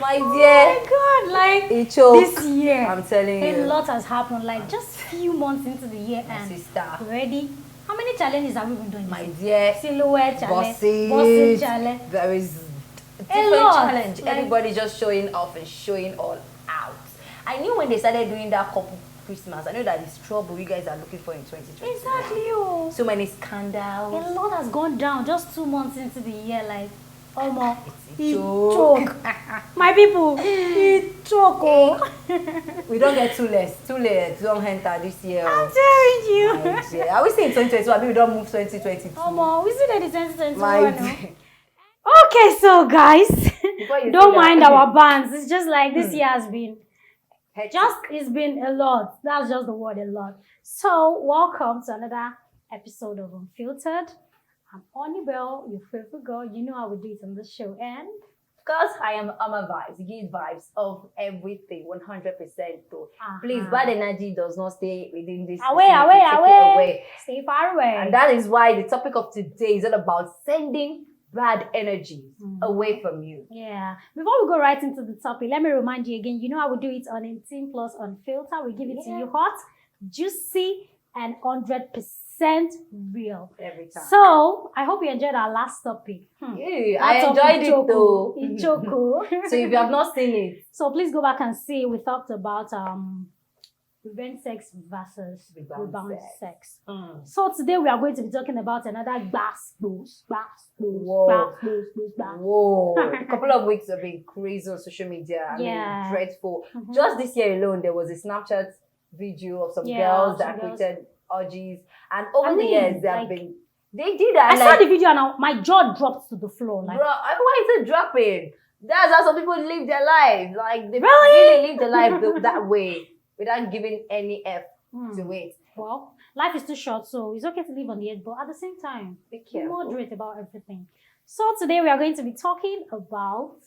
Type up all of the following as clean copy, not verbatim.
My dear. Oh my God, like It choked. this year. I'm telling you. A lot has happened. Like just few months into the year, My and sister. already. How many challenges have we been doing? My this dear. silhouette challenge, Bossy bossy challenge. There is A different lot, challenge. like- Everybody just showing off and showing all out. I knew when they started doing that couple Christmas, I know that it's trouble you guys are looking for in 2020. Exactly. Oh. So many scandals. A lot has gone down just 2 months into the year. Like, almost. It's a He joke. choke. My people, he choke. Oh. We don't get too late. Don't enter this year. I'm telling you. My dear. I always say in 2022, I mean we don't move 2022. Almost. We see that in 2021. My no? dear. Okay, so guys, Before you don't say mind that- our bands. It's just like this year has been Hectic. it's been a lot. That's just the word, a lot. So welcome to another episode of Unfiltered. I'm Onibel, your favorite girl. You know how we do it on this show. And Because I am Ama Vibes, give vibes of everything, 100% though. Uh-huh. Please, bad energy does not stay within this. away, vicinity. Take it away. Stay far away. And that is why the topic of today is all about sending bad energy away from you. Yeah. Before we go right into the topic, let me remind you again, you know how we do it on 18 plus Unfiltered. We give it to you hot, juicy, and 100% real. Every time. So, I hope you enjoyed our last topic. Yeah, I enjoyed it though. Ichoku. So if you have not seen it, So please go back and see. We talked about revenge sex versus Rebound rebound sex. sex. So today we are going to be talking about another Whoa. bass. Whoa, a couple of weeks have been crazy on social media. I Yeah. mean, dreadful. Just this year alone, there was a Snapchat video of some Yeah, girls that some girls. created orgies, and over I the mean, years they have like- been. They did that. I saw the video and my jaw dropped to the floor. Like, Bro, why is it dropping? That's how some people live their life. Like they Really? really live their life that way without giving any F to it. well, life is too short, so it's okay to live on the edge, but at the same time, Be be careful. moderate about everything. So today we are going to be talking about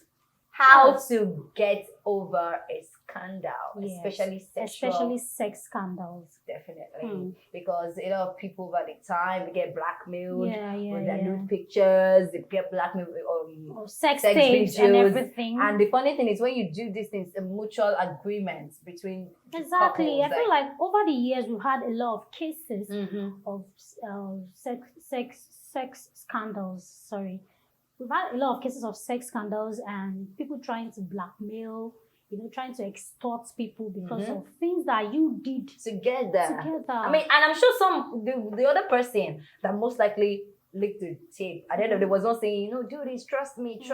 How to get over a scandal, Yes, especially sexual. especially sex scandals. Definitely, because a lot of people by the time get blackmailed Yeah, with their yeah. nude pictures, they get blackmailed Or sex sex tapes and videos. everything. And the funny thing is, when you do these things, a mutual agreement between the Exactly. I couples, feel like over the years we've had a lot of cases of sex scandals. Sorry, we've had a lot of cases of sex scandals and people trying to blackmail, trying to extort people because of things that you did together. together. I mean, and I'm sure the other person that most likely licked the tape at the end of the day was not saying, do this, trust me. Yeah,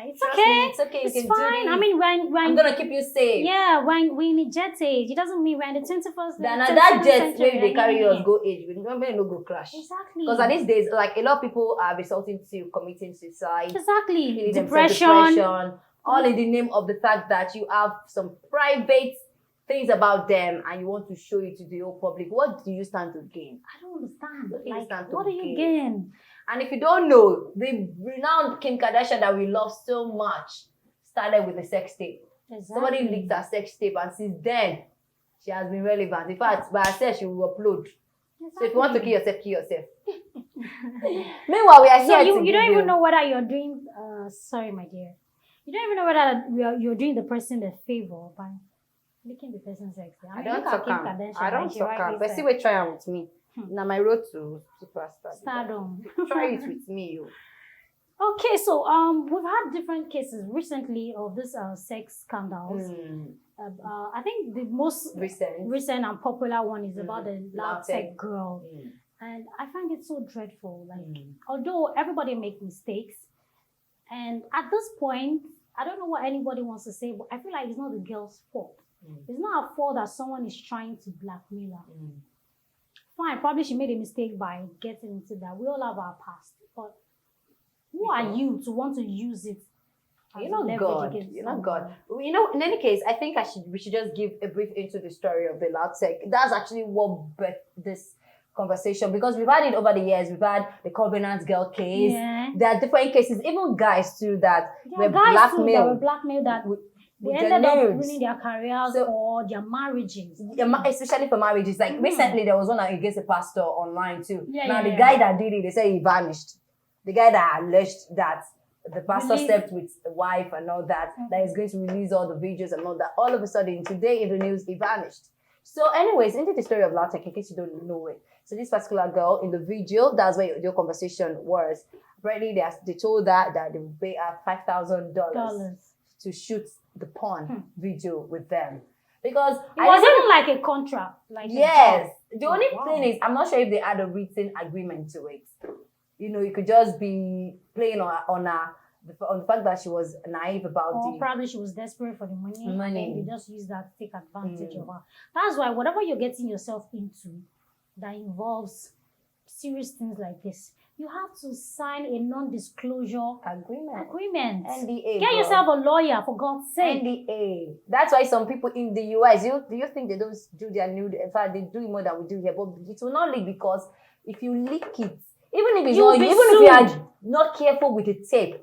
it's trust okay. me, it's okay, you It's can fine. do this. I mean, when I'm gonna keep you safe. yeah, when we inject age, it doesn't mean we're in the 21st Then 21st that jet century, maybe they like, carry yeah. us go age, we remember no go crash. Exactly. Because at these days, like a lot of people are resorting to committing suicide, Exactly. killing themselves, depression, all in the name of the fact that you have some private things about them and you want to show it to the whole public. What do you stand to gain? I don't understand. What do you Like, stand to what do you gain? gain? And if you don't know, the renowned Kim Kardashian that we love so much started with a sex tape. Exactly. Somebody leaked her sex tape, and since then, she has been relevant. In fact, by herself, she will upload. So if you want to kill yourself, kill yourself. Meanwhile, we are So here you to don't give even know whether you're doing. Sorry, my dear. You don't even know whether you're doing the person a favor by licking the person's sex. I don't talk am. I don't talk am. But see, what we try am with me. Now my road to superstar. stardom. Try it with me, you. Okay, so we've had different cases recently of this sex scandals. I think the most recent and popular one is about the loud tech girl. And I find it so dreadful. Like, although everybody makes mistakes, and at this point, I don't know what anybody wants to say, but I feel like it's not the girl's fault. It's not her fault that someone is trying to blackmail her. Fine, probably she made a mistake by getting into that. We all have our past, but who are you to want to use it? You're not God. You're not God. In any case, I think we should just give a brief into the story of the loud tech. That's actually what birthed this conversation, because we've had it over the years. We've had the Covenant Girl case. Yeah. There are different cases, even guys too, that There were are guys too that were blackmailed. blackmailed that they with ended their up nudes. ruining their careers or their marriages. Especially for marriages. Like recently, there was one against a pastor online too. Yeah, now yeah, the yeah. guy that did it, they say he vanished. The guy that alleged that the pastor slept with the wife and all that, that is going to release all the videos and all that. All of a sudden, today in the news, he vanished. So anyways, into the story of LAUTECH, in case you don't know it. So this particular girl in the video, that's where your conversation was. Apparently, they told her that they would pay her $5,000 to shoot the porn video with them. Because it wasn't like a contract. Like yes. The only thing is, I'm not sure if they had a written agreement to it. You know, you could just be playing on the fact that she was naive about it. Or probably she was desperate for the money. And they just use that to take advantage of her. That's why whatever you're getting yourself into that involves serious things like this, you have to sign a non-disclosure agreement. NDA. Get yourself a lawyer, for God's sake. NDA. That's why some people in the US, do you think they don't do their nude? In fact, they do more than we do here. But it will not leak, because if you leak it, even if you are not careful with the tape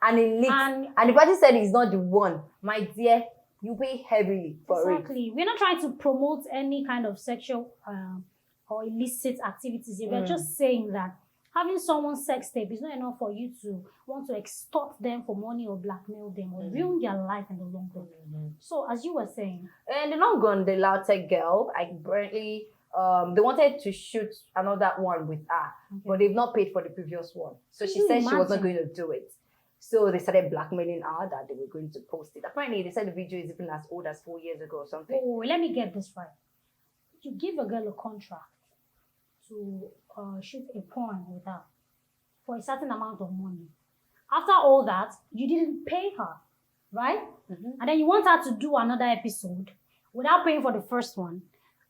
and it leaks, and the party said it's not the one, my dear, you pay heavily for it. Exactly. We're not trying to promote any kind of sexual or illicit activities here. We're just saying that having someone's sex tape is not enough for you to want to extort them for money or blackmail them or ruin their life in the long run. So, as you were saying, in the long run, the LAUTECH girl, apparently, they wanted to shoot another one with her, but they've not paid for the previous one. So she said she was not going to do it. So they started blackmailing her that they were going to post it. Apparently, they said the video is even as old as 4 years ago or something. Oh, let me get this right. You give a girl a contract to shoot a porn with her for a certain amount of money. After all that, you didn't pay her, right? And then you want her to do another episode without paying for the first one.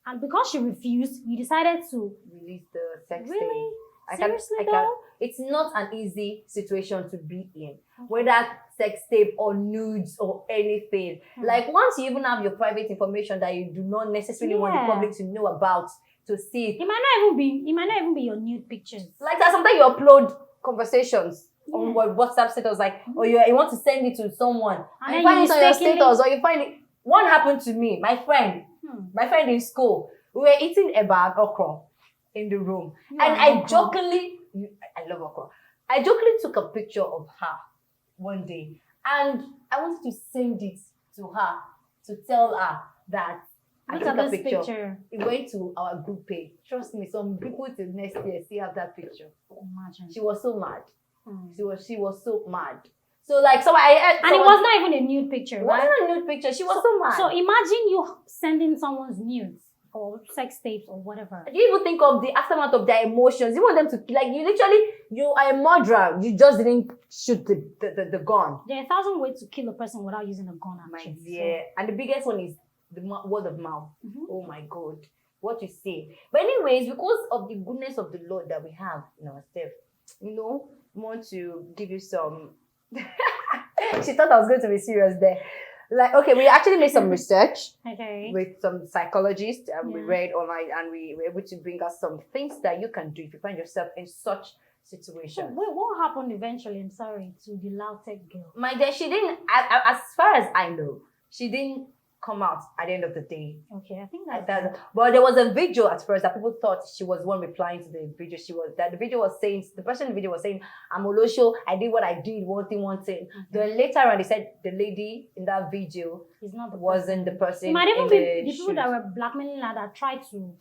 And because she refused, you decided to release the sex tape. Really? Seriously, though? It's not an easy situation to be in, whether sex tape or nudes or anything. Like once you even have your private information that you do not necessarily want the public to know about, to see it might not even be your nude pictures. Like that, sometimes you upload conversations on WhatsApp status, like, or you want to send it to someone, and you find it on your status, or you find it. One happened to me, my friend in school. We were eating a bag of okra in the room, and I love okra. I jokingly took a picture of her one day, and I wanted to send it to her to tell her that I took a picture. It went to our group page. Trust me, some people till next year still have that picture. Imagine. She was so mad. She was so mad. So like, it was not even a nude picture. It wasn't a nude picture. She was so mad. So imagine you sending someone's nudes or sex tapes or whatever. Do you even think of the aftermath of their emotions? You want them to, like, you are a murderer. You just didn't shoot the gun. There are 1,000 ways to kill a person without using a gun, actually. Yeah, and the biggest one is the word of mouth. Oh my God, what you say. But anyways, because of the goodness of the Lord that we have in ourselves, we want to give you some. She thought I was going to be serious there. Like, okay, we actually made some research with some psychologists, and we read online, and we were able to bring us some things that you can do if you find yourself in such situation. Wait, what happened eventually? I'm sorry, to the LAUTECH girl. My dear, she didn't. As far as I know, she didn't come out at the end of the day. Okay, I think that's but there was a video at first that people thought she was one replying to the video. The video was saying, the person in the video was saying, I'm Olosho, I did what I did, one thing. Then later on, they said the lady in that video wasn't the person. It might even be the people that were blackmailing her that tried to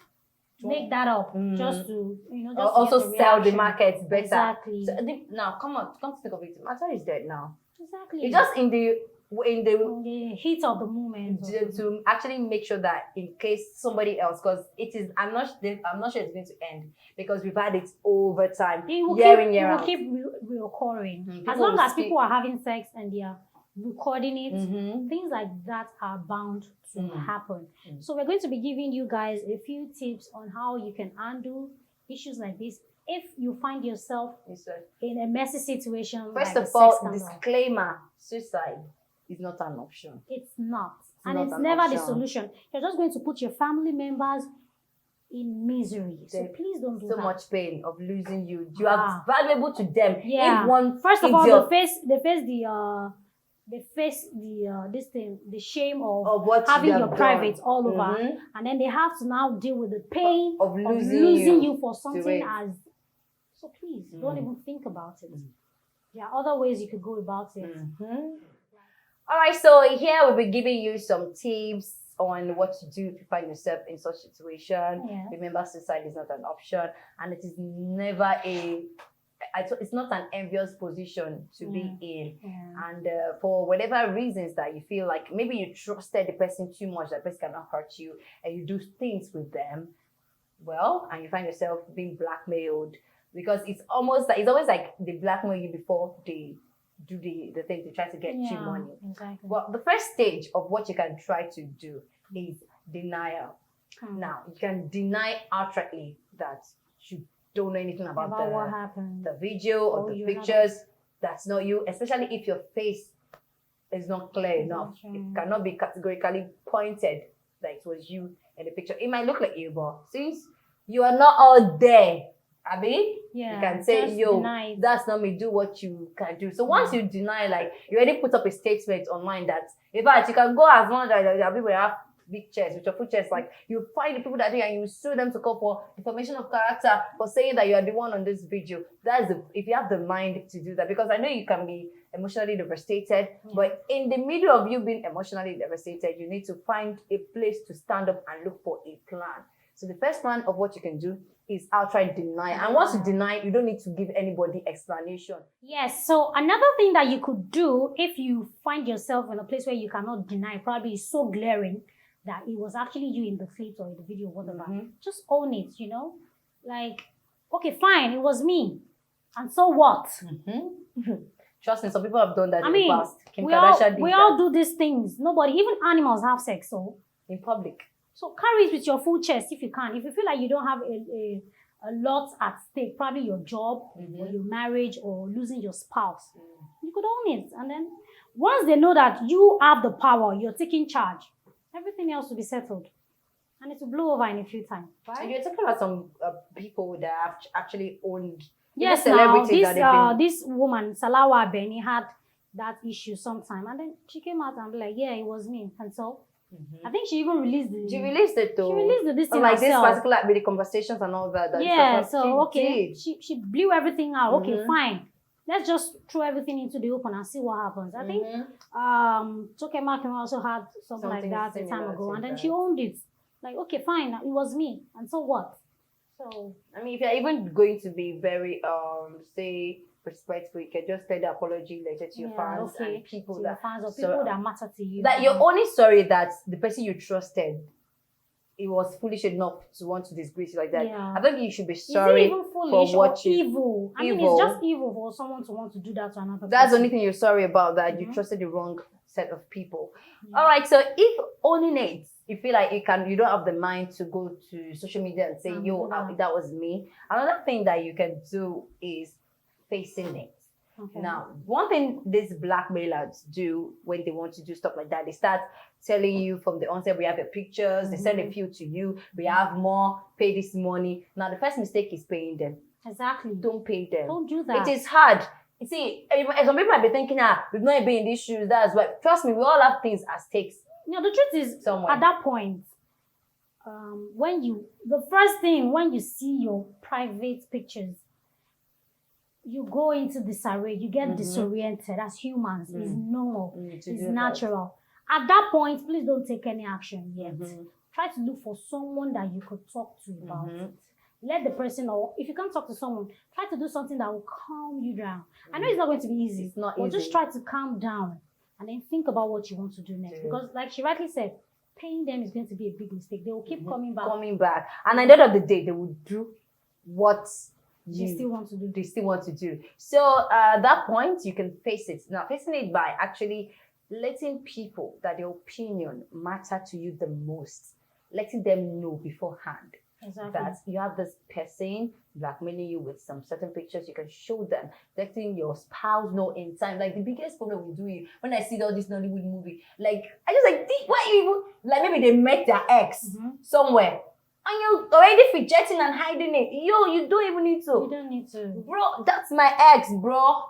make that up just to, just also sell the market better. Exactly. So, now, come to think of it, Matter is dead now. Exactly. It's just in the heat of the moment to actually make sure that in case somebody else, because I'm not sure it's going to end, because we've had it over time, year in year out. It will keep reoccurring. As long as people are having sex and they are recording it, things like that are bound to happen. So we're going to be giving you guys a few tips on how you can handle issues like this if you find yourself in a messy situation. First of all, disclaimer: suicide is not an option. It's not. And it's never the solution. You're just going to put your family members in misery. So please don't do that. So much pain of losing you. You are valuable to them. Yeah. First of all, they face the shame of having your privates all over. And then they have to now deal with the pain of losing you for something as... So please, don't even think about it. There are other ways you could go about it. All right, so here we'll be giving you some tips on what to do if you find yourself in such situation. Yeah. Remember, suicide is not an option, and it is never it's not an envious position to be in. And for whatever reasons that you feel like maybe you trusted the person too much, that person cannot hurt you, and you do things with them, well, and you find yourself being blackmailed, because it's always like they blackmail you before they do the thing to try to get you money. Exactly. Well, the first stage of what you can try to do is denial. Now, you can deny outrightly that you don't know anything about what happened, the video or the pictures. That's not you, especially if your face is not clear enough. It cannot be categorically pointed that it was you in the picture. It might look like you, but since you are not all there, you can say, yo, that's not me, do what you can do. So once you deny, like, you already put up a statement online that, in fact, you can go as long as people have big chest, with your full chest, like, you find the people that do, and you sue them to call for information of character for saying that you are the one on this video. That's if you have the mind to do that, because I know you can be emotionally devastated, but in the middle of you being emotionally devastated, you need to find a place to stand up and look for a plan. So the first plan of what you can do is outright deny. And once you deny, you don't need to give anybody explanation. Yes. So another thing that you could do if you find yourself in a place where you cannot deny, probably is so glaring that it was actually you in the clips or in the video, whatever. Just own it, Like, okay, fine, it was me. And so what? Trust me, some people have done that in the past. We all do these things. Nobody, even animals have sex, so in public. So carry it with your full chest if you can. If you feel like you don't have a lot at stake, probably your job or your marriage or losing your spouse, you could own it. And then once they know that you have the power, you're taking charge, everything else will be settled. And it will blow over in a few times. Right? So you're talking about some people that have actually owned celebrities. Now, this woman, Salawa Beni, had that issue sometime. And then she came out and be like, yeah, it was me. And so I think she even released it. She released it though. She released this thing like herself. This particular with the conversations and all that. She blew everything out. Okay, fine. Let's just throw everything into the open and see what happens. I think Toke Markin also had something like that a time ago, and then she owned it. Like, okay, fine, it was me, and so what? So I mean, if you're even going to be very say respectful, you can just send the apology letter to your fans and people that matter to you. That you're only sorry that the person you trusted, it was foolish enough to want to disgrace you like that. I think you should be sorry for what you evil. I mean, it's just evil for someone to want to do that to another person. That's the only thing you're sorry about, that you trusted the wrong set of people. All right, so if owning it, you feel like you don't have the mind to go to social media and say, yo, that was me. Another thing that you can do is facing it. Now, one thing these blackmailers do when they want to do stuff like that, they start telling you from the onset, we have your pictures, they send a few to you, we have more, pay this money. Now, the first mistake is paying them. Exactly. Don't pay them. Don't do that. It is hard. You see, some people might be thinking, we've not been in these shoes, that's why. Trust me, we all have things at stakes. The truth is, at that point, the first thing, when you see your private pictures, you go into disarray, you get disoriented as humans. It's normal, it's natural. At that point, please don't take any action yet. Try to look for someone that you could talk to about it. Let the person, or if you can't talk to someone, try to do something that will calm you down. I know it's not going to be easy. It's not easy. But just try to calm down and then think about what you want to do next. Because like she rightly said, paying them is going to be a big mistake. They will keep coming back. And at the end of the day, they will do what they still want to do. So at that point, you can face it. Now, facing it by actually letting people that their opinion matter to you the most, letting them know beforehand that you have this person blackmailing you with some certain pictures. You can show them, letting your spouse know in time. Like, the biggest problem we do when I see all this Nollywood movie, like, I just like, why you even, like, maybe they met their ex somewhere. And you're already fidgeting and hiding it. Yo, you don't even need to. You don't need to. Bro, that's my ex, bro.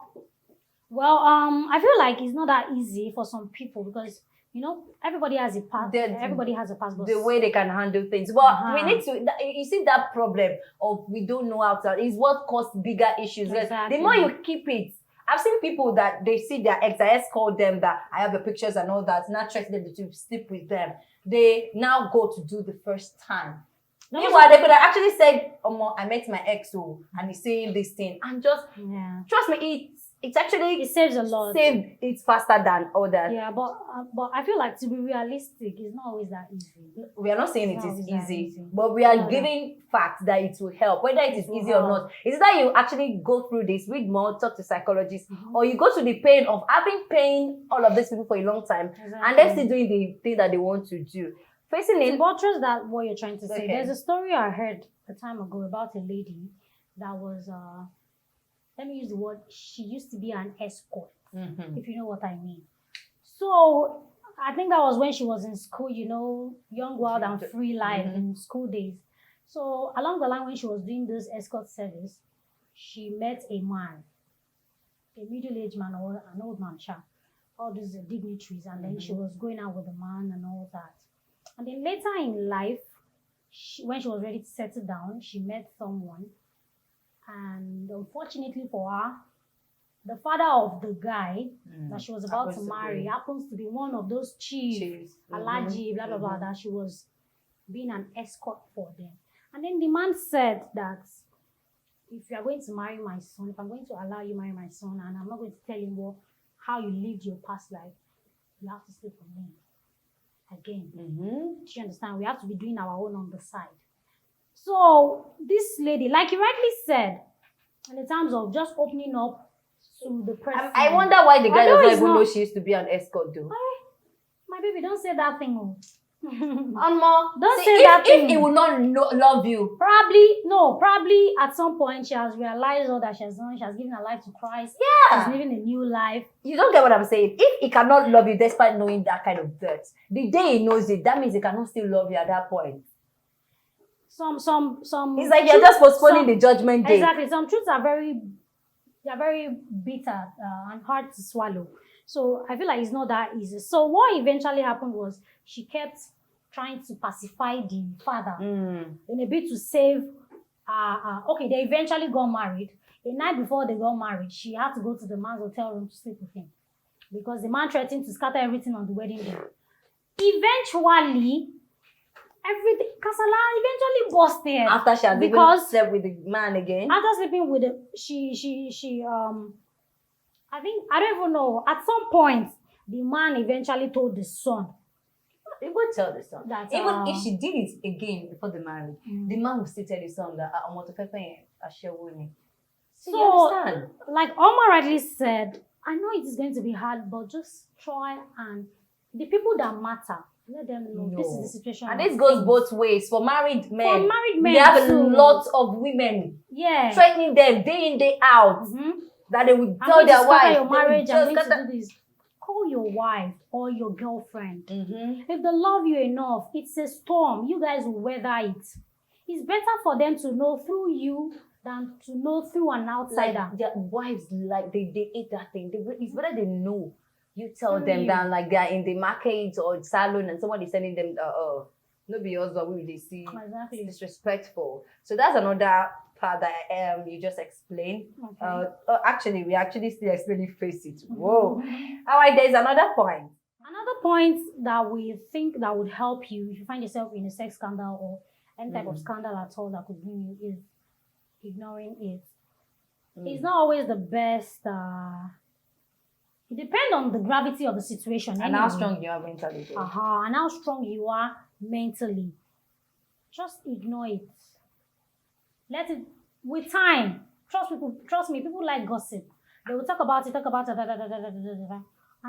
Well, I feel like it's not that easy for some people because, everybody has a past. Everybody has a past. The way they can handle things. But we need to, you see that problem of we don't know how to, is what caused bigger issues. Exactly. The more you keep it I've seen people that they see their ex call them that I have the pictures and all that, not trust them to sleep with them. They now go to do the first time. Meanwhile, they could have actually said, I met my ex and he's saying this thing. And just, trust me, it's actually... It saves a lot. It's faster than all that. Yeah, but I feel like to be realistic, it's not always that easy. We are not saying it is easy, but we are giving facts that it will help. Whether it is easy or not, is that you actually go through this, read more, talk to psychologists, or you go to the pain of having pain all of these people for a long time, and they're still doing the thing that they want to do. Facing it. But trust that what you're trying to say. There's a story I heard a time ago about a lady that was let me use the word, she used to be an escort, if you know what I mean. So I think that was when she was in school, young, wild, and free life in school days. So along the line, when she was doing this escort service, she met a man, a middle-aged man or an old man, all these dignitaries, and then she was going out with a man and all that. And then later in life, when she was ready to settle down, she met someone. And unfortunately for her, the father of the guy that she was about to marry happens to be one of those chiefs, Alaji, blah, blah, blah, that she was being an escort for them. And then the man said that if you are going to marry my son, if I'm going to allow you to marry my son, and I'm not going to tell him how you lived your past life, you have to sleep with me again. Do you understand? We have to be doing our own on the side. So this lady, like you rightly said, in terms of just opening up to the person. I wonder why the guy doesn't even know she used to be an escort, though. My baby, don't say that thing. Don't say that thing. If he will not love you. Probably at some point she has realized all that she has done. She has given her life to Christ. Yeah. She's living a new life. You don't get what I'm saying. If he cannot love you despite knowing that kind of dirt, the day he knows it, that means he cannot still love you at that point. Some. It's like you're just postponing the judgment day. Exactly. Some truths are very bitter and hard to swallow. So I feel like it's not that easy. So what eventually happened was she kept trying to pacify the father in a bit to save. Okay, they eventually got married. The night before they got married, she had to go to the man's hotel room to sleep with him because the man threatened to scatter everything on the wedding day. Eventually, everything Kasala eventually busted after she had even slept with the man again. After sleeping with she I don't even know. At some point, the man eventually told the son. He would tell the son that even if she did it again before the marriage, the man would still tell the son that I want to pepper a share with me. So you understand? Like Omar rightly said, I know it is going to be hard, but just try and the people that matter. Let them know this is the situation. And this goes both ways. For married men, we have a lot of women threatening them day in, day out. That they would tell their wife, your marriage, I'm going to do this. Call your wife or your girlfriend. If they love you enough, it's a storm. You guys will weather it. It's better for them to know through you than to know through an outsider. Like their wives, like they hate that thing. It's better they know. You tell them that like they're in the market or salon and somebody's telling them no be yours, but we they see disrespectful. So that's another part that you just explained. Actually, we actually still explaining face it. Whoa. All right, there's another point. Another point that we think that would help you if you find yourself in a sex scandal or any type of scandal at all that could bring you is ignoring it. It's not always the best. It depends on the gravity of the situation. And how strong you are mentally. And how strong you are mentally. Just ignore it. Let it, with time, trust me, people like gossip. They will talk about it, and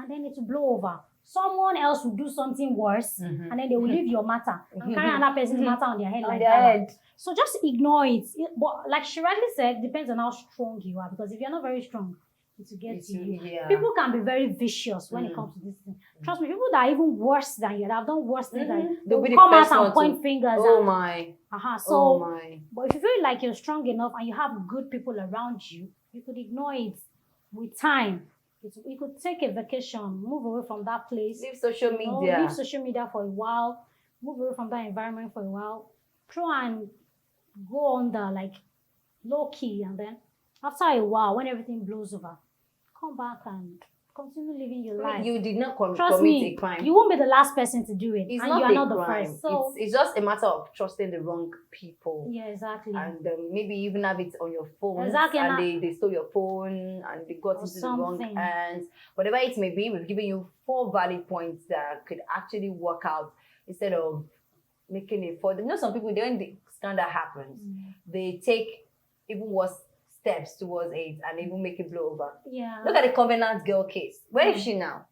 then it will blow over. Someone else will do something worse, and then they will leave your matter and carry another person's matter on their head like that. So just ignore it. But like she rightly said, depends on how strong you are. Because if you're not very strong, it will get to you. People can be very vicious when it comes to this thing. Trust me, people that are even worse than you, that have done worse things than you, they'll come out and point fingers. But if you feel like you're strong enough and you have good people around you, you could ignore it with time. You could take a vacation, move away from that place. Leave social media. Leave social media for a while. Move away from that environment for a while. Try and go on the like low key, and then after a while, when everything blows over, come back and continue living your life. You did not Trust commit me, a crime. you won't be the last person to do it. It's and not you are a not crime. the first. So it's just a matter of trusting the wrong people. yeah, exactly. And maybe even have it on your phone. Exactly. And they stole your phone and they got into the wrong hands. Whatever it may be, we've given you 4 valid points that could actually work out instead of making it for them. You know, some people, when the scandal happens, they take even worse steps towards it and even make it blow over. Yeah. Look at the Covenant girl case. Where is she now?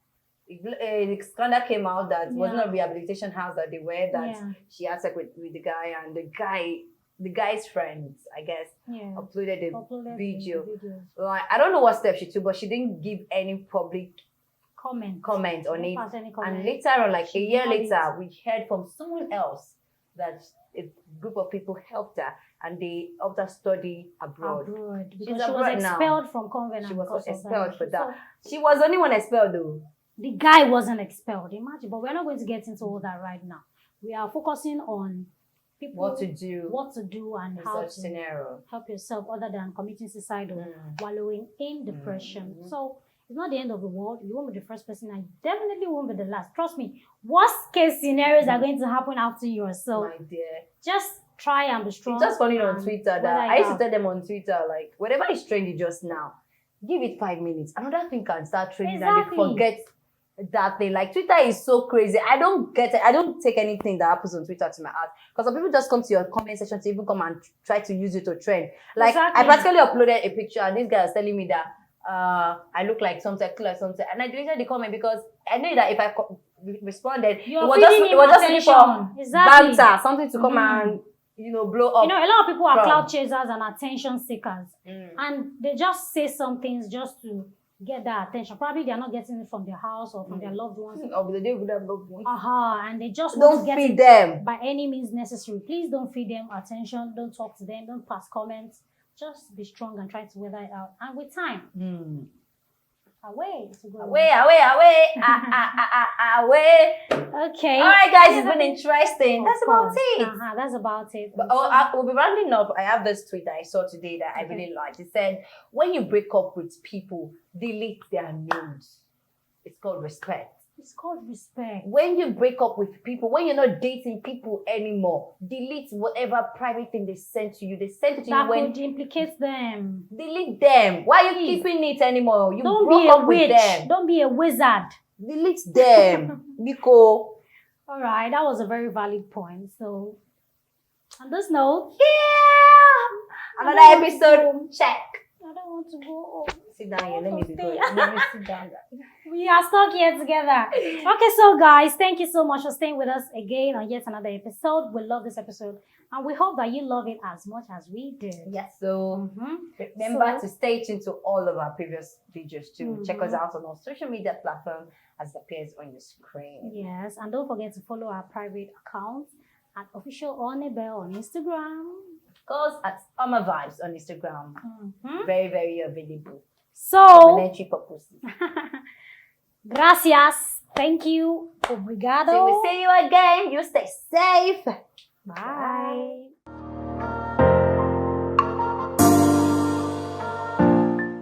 The scandal came out that wasn't a rehabilitation house that they were, that she had sex with the guy, and the guy's friends, I guess, uploaded the video. Like, I don't know what step she took, but she didn't give any public comment on it. And later on, like a year later, we heard from someone else that a group of people helped her, and they helped her study abroad. Because she was expelled from Covenant. She was expelled for that. She was the only one expelled though. The guy wasn't expelled. Imagine, but we're not going to get into all that right now. We are focusing on people, what to do, and how to help yourself, other than committing suicide or wallowing in depression. So it's not the end of the world. You won't be the first person. I definitely won't be the last. Trust me. Worst case scenarios are going to happen after yours. So my dear, just try and be strong. It's just funny on Twitter that I used to tell them on Twitter, like, whatever is trendy just now, give it 5 minutes. Another thing can start trending and they forget that thing. Like, Twitter is so crazy. I don't get it. I don't take anything that happens on Twitter to my heart, because some people just come to your comment section to even come and try to use it to trend. Like, I practically uploaded a picture and this guy was telling me that I look like something, and I deleted the comment because I knew that if I responded, it was just looking for banter, something to come and blow up. A lot of people are cloud chasers and attention seekers, and they just say some things just to get their attention. Probably they are not getting it from their house or from their loved ones. Or they don't have loved ones. And they just don't feed them by any means necessary. Please don't feed them attention. Don't talk to them. Don't pass comments. Just be strong and try to weather it out. And with time, away. Okay. All right, guys, it's been interesting. That's about it. That's about it. But we'll be rounding up. I have this tweet that I saw today that I really liked. It said, when you break up with people, delete their names. It's called respect. It's called respect. When you break up with people, when you're not dating people anymore, delete whatever private thing they sent to you. They sent it to you when it implicates them. Delete them. Why are you keeping it anymore? You broke up with them. Don't be a wizard. Delete them. Biko. All right, that was a very valid point. So, on this note, another episode. Check. I don't want to go home. Sit down here. Let me sit down. We are stuck here together. Okay, so guys, thank you so much for staying with us again on yet another episode. We love this episode, and we hope that you love it as much as we did. Yes. So remember to stay tuned to all of our previous videos too. Check us out on our social media platform as it appears on your screen. Yes, and don't forget to follow our private account at official Onebel on Instagram. Of course, at Oma Vibes on Instagram. Very, very available. So, gracias. Thank you. Obrigado. So we see you again. You stay safe. Bye.